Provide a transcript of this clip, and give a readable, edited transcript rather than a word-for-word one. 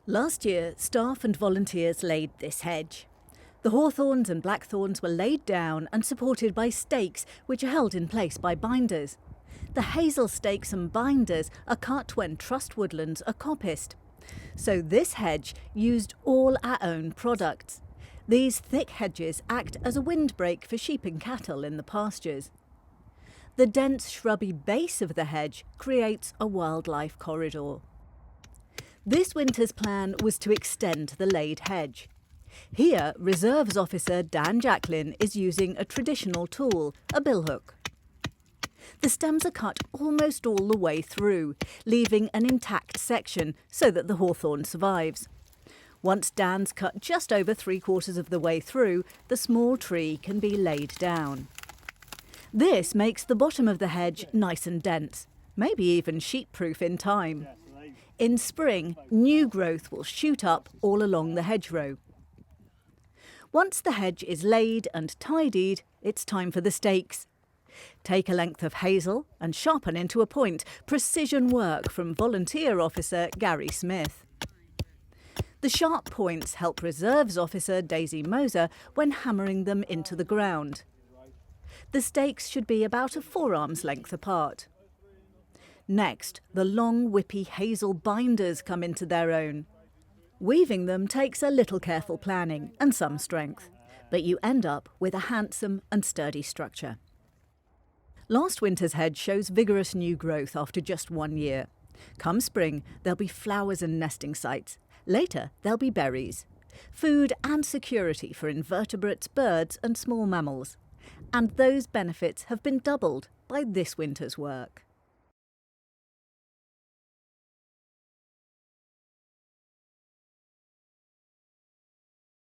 Last year, staff and volunteers laid this hedge. The hawthorns and blackthorns were laid down and supported by stakes, which are held in place by binders. The hazel stakes and binders are cut when trussed woodlands are coppiced. So this hedge used all our own products. These thick hedges act as a windbreak for sheep and cattle in the pastures. The dense shrubby base of the hedge creates a wildlife corridor. This winter's plan was to extend the laid hedge. Here, Reserves Officer Dan Jacklin is using a traditional tool, a billhook. The stems are cut almost all the way through, leaving an intact section so that the hawthorn survives. Once Dan's cut just over 3/4 of the way through, the small tree can be laid down. This makes the bottom of the hedge nice and dense, maybe even sheep-proof in time. In spring, new growth will shoot up all along the hedgerow. Once the hedge is laid and tidied, it's time for the stakes. Take a length of hazel and sharpen into a point, precision work from volunteer officer Gary Smith. The sharp points help Reserves Officer Daisy Moser when hammering them into the ground. The stakes should be about a forearm's length apart. Next, the long, whippy hazel binders come into their own. Weaving them takes a little careful planning and some strength, but you end up with a handsome and sturdy structure. Last winter's hedge shows vigorous new growth after just 1 year. Come spring, there'll be flowers and nesting sites. Later, there'll be berries. Food and security for invertebrates, birds and small mammals. And those benefits have been doubled by this winter's work.